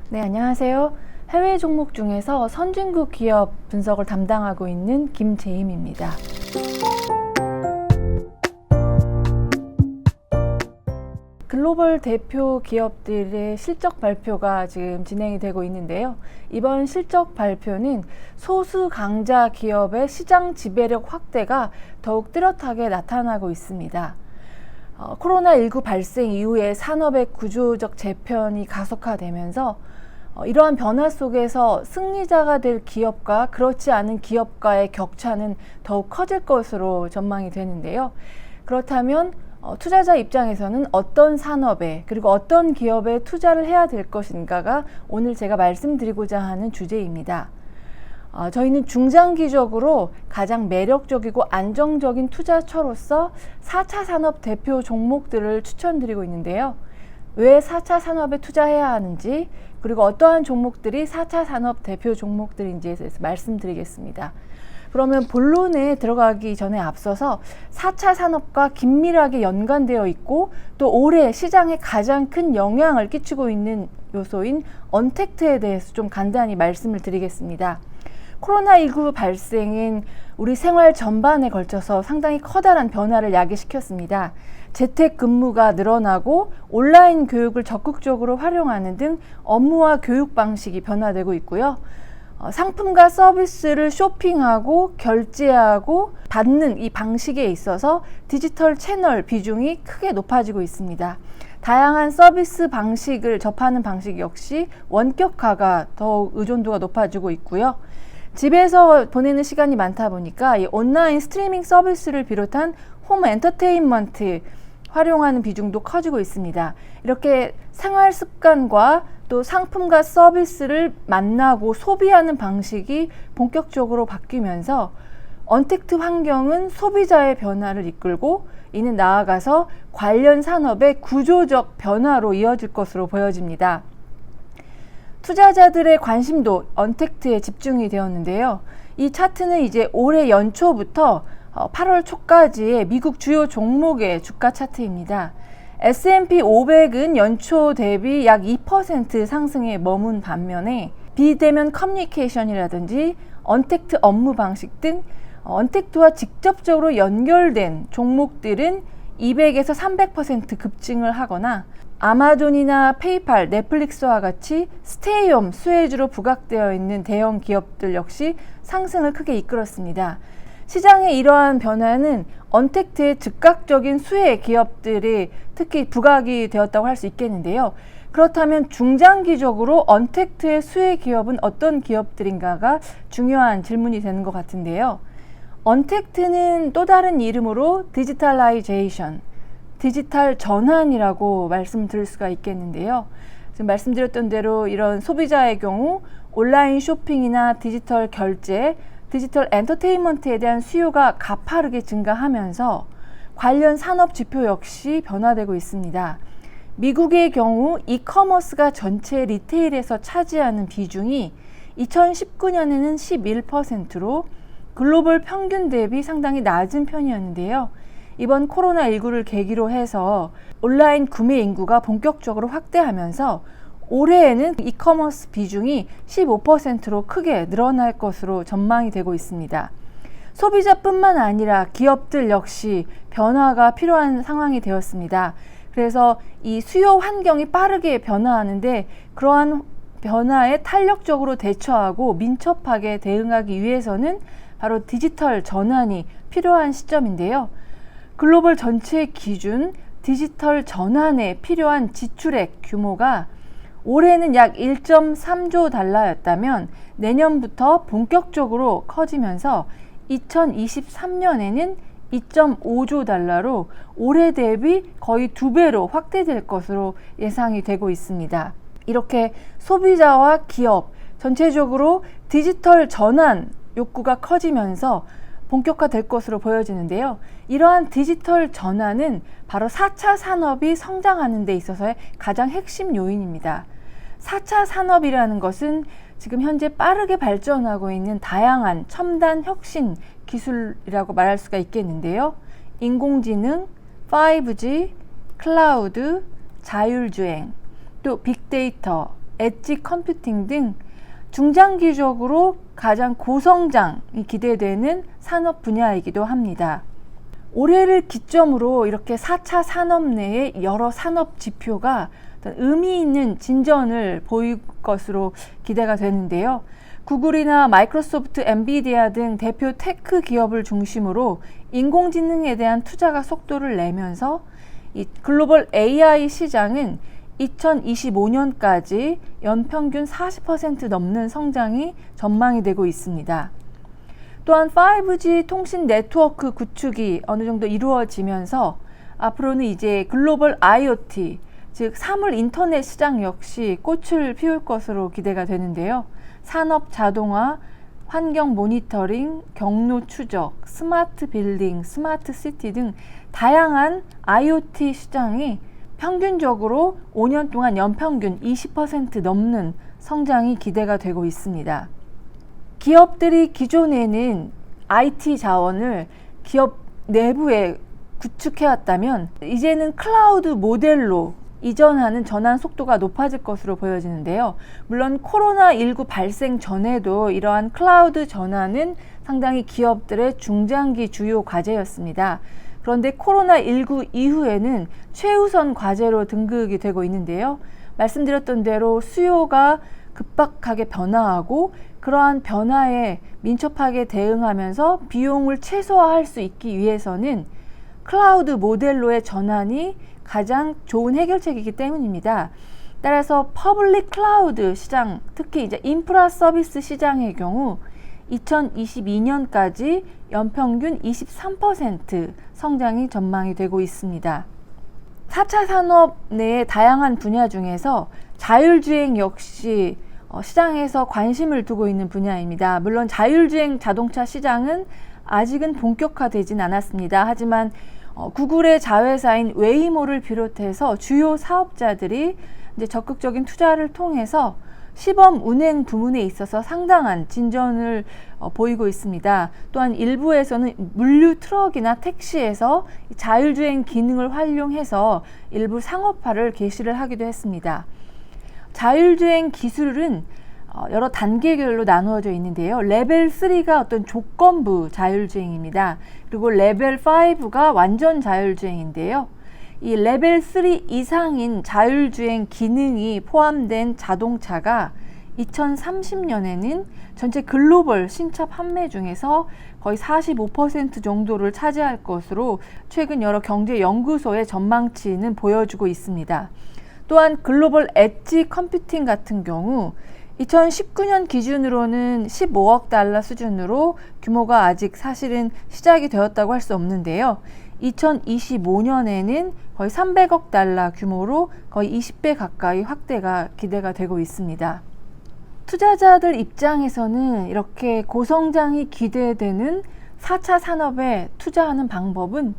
네, 안녕하세요. 해외 종목 중에서 선진국 기업 분석을 담당하고 있는 김재임입니다. 글로벌 대표 기업들의 실적 발표가 지금 진행이 되고 있는데요. 이번 실적 발표는 소수 강자 기업의 시장 지배력 확대가 더욱 뚜렷하게 나타나고 있습니다. 코로나19 발생 이후에 산업의 구조적 재편이 가속화되면서 이러한 변화 속에서 승리자가 될 기업과 그렇지 않은 기업과의 격차는 더욱 커질 것으로 전망이 되는데요. 그렇다면 투자자 입장에서는 어떤 산업에 그리고 어떤 기업에 투자를 해야 될 것인가가 오늘 제가 말씀드리고자 하는 주제입니다. 저희는 중장기적으로 가장 매력적이고 안정적인 투자처로서 4차 산업 대표 종목들을 추천드리고 있는데요. 왜 4차 산업에 투자해야 하는지, 그리고 어떠한 종목들이 4차 산업 대표 종목들인지에 대해서 말씀드리겠습니다. 그러면 본론에 들어가기 전에 앞서서 4차 산업과 긴밀하게 연관되어 있고 또 올해 시장에 가장 큰 영향을 끼치고 있는 요소인 언택트에 대해서 좀 간단히 말씀을 드리겠습니다. 코로나19 발생은 우리 생활 전반에 걸쳐서 상당히 커다란 변화를 야기시켰습니다. 재택근무가 늘어나고 온라인 교육을 적극적으로 활용하는 등 업무와 교육 방식이 변화되고 있고요. 상품과 서비스를 쇼핑하고 결제하고 받는 이 방식에 있어서 디지털 채널 비중이 크게 높아지고 있습니다. 다양한 서비스 방식을 접하는 방식 역시 원격화가 더욱 의존도가 높아지고 있고요. 집에서 보내는 시간이 많다 보니까 이 온라인 스트리밍 서비스를 비롯한 홈 엔터테인먼트 활용하는 비중도 커지고 있습니다. 이렇게 생활 습관과 또 상품과 서비스를 만나고 소비하는 방식이 본격적으로 바뀌면서 언택트 환경은 소비자의 변화를 이끌고 이는 나아가서 관련 산업의 구조적 변화로 이어질 것으로 보여집니다. 투자자들의 관심도 언택트에 집중이 되었는데요. 이 차트는 이제 올해 연초부터 8월 초까지의 미국 주요 종목의 주가 차트입니다. S&P 500은 연초 대비 약 2% 상승에 머문 반면에 비대면 커뮤니케이션이라든지 언택트 업무 방식 등 언택트와 직접적으로 연결된 종목들은 200에서 300% 급증을 하거나 아마존이나 페이팔, 넷플릭스와 같이 스테이홈 수혜주로 부각되어 있는 대형 기업들 역시 상승을 크게 이끌었습니다. 시장의 이러한 변화는 언택트의 즉각적인 수혜 기업들이 특히 부각이 되었다고 할 수 있겠는데요. 그렇다면 중장기적으로 언택트의 수혜 기업은 어떤 기업들인가가 중요한 질문이 되는 것 같은데요. 언택트는 또 다른 이름으로 디지털라이제이션, 디지털 전환이라고 말씀드릴 수가 있겠는데요. 지금 말씀드렸던 대로 이런 소비자의 경우 온라인 쇼핑이나 디지털 결제, 디지털 엔터테인먼트에 대한 수요가 가파르게 증가하면서 관련 산업 지표 역시 변화되고 있습니다. 미국의 경우 이커머스가 전체 리테일에서 차지하는 비중이 2019년에는 11%로 글로벌 평균 대비 상당히 낮은 편이었는데요. 이번 코로나19를 계기로 해서 온라인 구매 인구가 본격적으로 확대하면서 올해에는 이커머스 비중이 15%로 크게 늘어날 것으로 전망이 되고 있습니다. 소비자뿐만 아니라 기업들 역시 변화가 필요한 상황이 되었습니다. 그래서 이 수요 환경이 빠르게 변화하는데 그러한 변화에 탄력적으로 대처하고 민첩하게 대응하기 위해서는 바로 디지털 전환이 필요한 시점인데요. 글로벌 전체 기준 디지털 전환에 필요한 지출액 규모가 올해는 약 1.3조 달러였다면 내년부터 본격적으로 커지면서 2023년에는 2.5조 달러로 올해 대비 거의 2배로 확대될 것으로 예상이 되고 있습니다. 이렇게 소비자와 기업 전체적으로 디지털 전환 욕구가 커지면서 본격화될 것으로 보여지는데요. 이러한 디지털 전환은 바로 4차 산업이 성장하는 데 있어서의 가장 핵심 요인입니다. 4차 산업이라는 것은 지금 현재 빠르게 발전하고 있는 다양한 첨단 혁신 기술이라고 말할 수가 있겠는데요. 인공지능, 5G, 클라우드, 자율주행, 또 빅데이터, 엣지 컴퓨팅 등 중장기적으로 가장 고성장이 기대되는 산업 분야이기도 합니다. 올해를 기점으로 이렇게 4차 산업 내의 여러 산업 지표가 의미 있는 진전을 보일 것으로 기대가 되는데요. 구글이나 마이크로소프트, 엔비디아 등 대표 테크 기업을 중심으로 인공지능에 대한 투자가 속도를 내면서 이 글로벌 AI 시장은 2025년까지 연평균 40% 넘는 성장이 전망이 되고 있습니다. 또한 5G 통신 네트워크 구축이 어느 정도 이루어지면서 앞으로는 이제 글로벌 IoT, 즉 사물 인터넷 시장 역시 꽃을 피울 것으로 기대가 되는데요. 산업 자동화, 환경 모니터링, 경로 추적, 스마트 빌딩, 스마트 시티 등 다양한 IoT 시장이 평균적으로 5년 동안 연평균 20% 넘는 성장이 기대가 되고 있습니다. 기업들이 기존에는 IT 자원을 기업 내부에 구축해왔다면 이제는 클라우드 모델로 이전하는 전환 속도가 높아질 것으로 보여지는데요. 물론 코로나19 발생 전에도 이러한 클라우드 전환은 상당히 기업들의 중장기 주요 과제였습니다. 그런데 코로나19 이후에는 최우선 과제로 등극이 되고 있는데요. 말씀드렸던 대로 수요가 급박하게 변화하고 그러한 변화에 민첩하게 대응하면서 비용을 최소화할 수 있기 위해서는 클라우드 모델로의 전환이 가장 좋은 해결책이기 때문입니다. 따라서 퍼블릭 클라우드 시장, 특히 이제 인프라 서비스 시장의 경우 2022년까지 연평균 23% 성장이 전망이 되고 있습니다. 4차 산업 내의 다양한 분야 중에서 자율주행 역시 시장에서 관심을 두고 있는 분야입니다. 물론 자율주행 자동차 시장은 아직은 본격화되진 않았습니다. 하지만 구글의 자회사인 웨이모를 비롯해서 주요 사업자들이 이제 적극적인 투자를 통해서 시범 운행 부문에 있어서 상당한 진전을 보이고 있습니다. 또한 일부에서는 물류 트럭이나 택시에서 자율주행 기능을 활용해서 일부 상업화를 개시를 하기도 했습니다. 자율주행 기술은 여러 단계별로 나누어져 있는데요. 레벨 3가 어떤 조건부 자율주행입니다. 그리고 레벨 5가 완전 자율주행인데요. 이 레벨 3 이상인 자율주행 기능이 포함된 자동차가 2030년에는 전체 글로벌 신차 판매 중에서 거의 45% 정도를 차지할 것으로 최근 여러 경제 연구소의 전망치는 보여주고 있습니다. 또한 글로벌 엣지 컴퓨팅 같은 경우 2019년 기준으로는 15억 달러 수준으로 규모가 아직 사실은 시작이 되었다고 할 수 없는데요. 2025년에는 거의 300억 달러 규모로 거의 20배 가까이 확대가 기대가 되고 있습니다. 투자자들 입장에서는 이렇게 고성장이 기대되는 4차 산업에 투자하는 방법은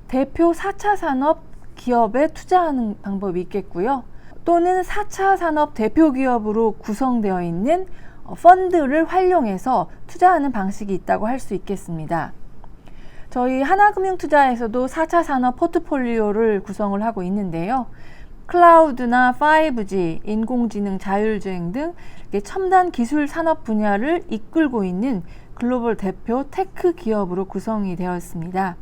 대표 4차 산업 기업에 투자하는 방법이 있겠고요. 또는 4차 산업 대표 기업으로 구성되어 있는 펀드를 활용해서 투자하는 방식이 있다고 할 수 있겠습니다. 저희 하나금융투자에서도 4차 산업 포트폴리오를 구성을 하고 있는데요. 클라우드나 5G, 인공지능, 자율주행 등 첨단 기술 산업 분야를 이끌고 있는 글로벌 대표 테크 기업으로 구성이 되어 있습니다.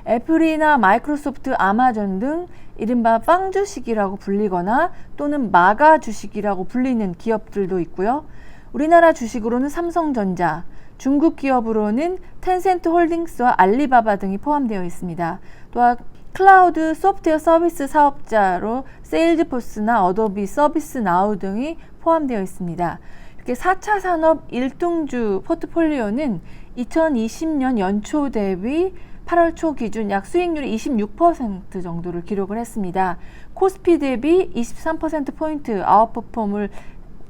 애플이나 마이크로소프트, 아마존 등 이른바 빵 주식이라고 불리거나 또는 마가 주식이라고 불리는 기업들도 있고요. 우리나라 주식으로는 삼성전자, 중국 기업으로는 텐센트 홀딩스와 알리바바 등이 포함되어 있습니다. 또한 클라우드 소프트웨어 서비스 사업자로 세일즈포스나 어도비, 서비스나우 등이 포함되어 있습니다. 이렇게 4차 산업 1등주 포트폴리오는 2020년 연초 대비 8월 초 기준 약 수익률이 26% 정도를 기록을 했습니다. 코스피 대비 23%포인트 아웃퍼폼을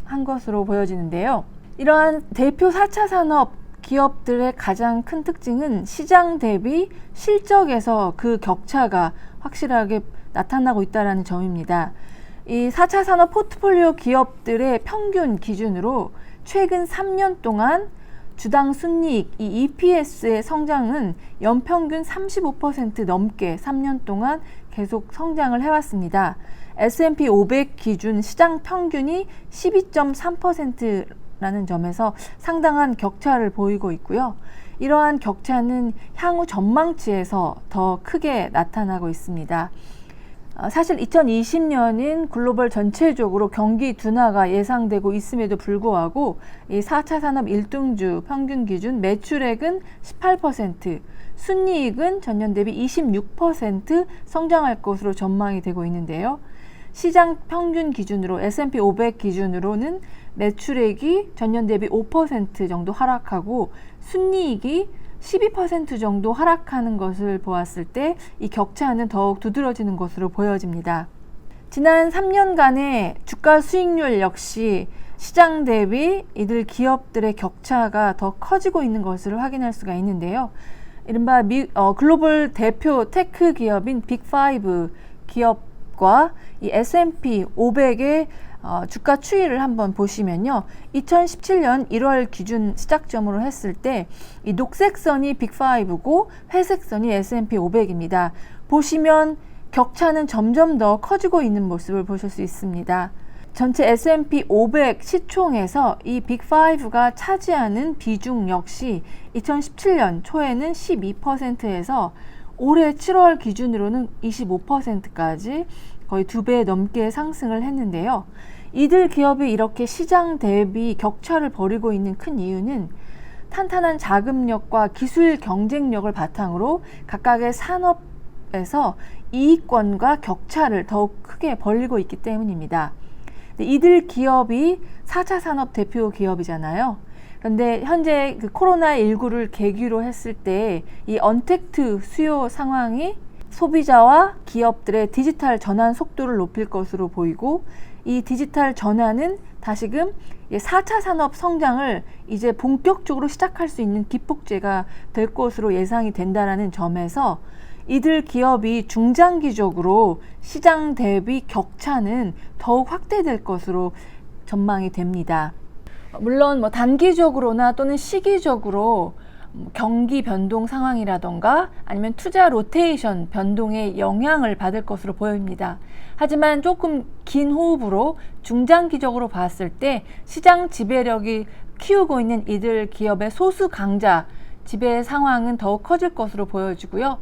한 것으로 보여지는데요. 이러한 대표 4차 산업 기업들의 가장 큰 특징은 시장 대비 실적에서 그 격차가 확실하게 나타나고 있다는 점입니다. 이 4차 산업 포트폴리오 기업들의 평균 기준으로 최근 3년 동안 주당 순이익, 이 EPS의 성장은 연평균 35% 넘게 3년 동안 계속 성장을 해왔습니다. S&P 500 기준 시장 평균이 12.3%라는 점에서 상당한 격차를 보이고 있고요. 이러한 격차는 향후 전망치에서 더 크게 나타나고 있습니다. 사실 2020년인 글로벌 전체적으로 경기 둔화가 예상되고 있음에도 불구하고 이 4차 산업 1등주 평균 기준 매출액은 18%, 순이익은 전년 대비 26% 성장할 것으로 전망이 되고 있는데요. 시장 평균 기준으로 S&P 500 기준으로는 매출액이 전년 대비 5% 정도 하락하고 순이익이 12% 정도 하락하는 것을 보았을 때 이 격차는 더욱 두드러지는 것으로 보여집니다. 지난 3년간의 주가 수익률 역시 시장 대비 이들 기업들의 격차가 더 커지고 있는 것을 확인할 수가 있는데요. 이른바 글로벌 대표 테크 기업인 빅5 기업과 이 S&P 500의 주가 추이를 한번 보시면요. 2017년 1월 기준 시작점으로 했을 때 이 녹색 선이 빅5고 회색 선이 S&P 500입니다. 보시면 격차는 점점 더 커지고 있는 모습을 보실 수 있습니다. 전체 S&P 500 시총에서 이 빅5가 차지하는 비중 역시 2017년 초에는 12%에서 올해 7월 기준으로는 25%까지 거의 2배 넘게 상승을 했는데요. 이들 기업이 이렇게 시장 대비 격차를 벌이고 있는 큰 이유는 탄탄한 자금력과 기술 경쟁력을 바탕으로 각각의 산업에서 이익권과 격차를 더욱 크게 벌리고 있기 때문입니다. 이들 기업이 4차 산업 대표 기업이잖아요. 그런데 현재 그 코로나19를 계기로 했을 때 이 언택트 수요 상황이 소비자와 기업들의 디지털 전환 속도를 높일 것으로 보이고 이 디지털 전환은 다시금 4차 산업 성장을 이제 본격적으로 시작할 수 있는 기폭제가 될 것으로 예상이 된다는 점에서 이들 기업이 중장기적으로 시장 대비 격차는 더욱 확대될 것으로 전망이 됩니다. 물론 단기적으로나 또는 시기적으로 경기 변동 상황이라던가 아니면 투자 로테이션 변동에 영향을 받을 것으로 보입니다. 하지만 조금 긴 호흡으로 중장기적으로 봤을 때 시장 지배력이 키우고 있는 이들 기업의 소수 강자 지배 상황은 더욱 커질 것으로 보여지고요.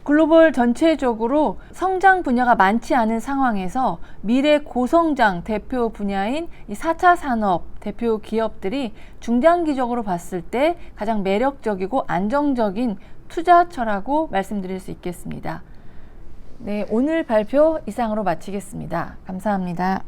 글로벌 전체적으로 성장 분야가 많지 않은 상황에서 미래 고성장 대표 분야인 이 4차 산업 대표 기업들이 중장기적으로 봤을 때 가장 매력적이고 안정적인 투자처라고 말씀드릴 수 있겠습니다. 네, 오늘 발표 이상으로 마치겠습니다. 감사합니다.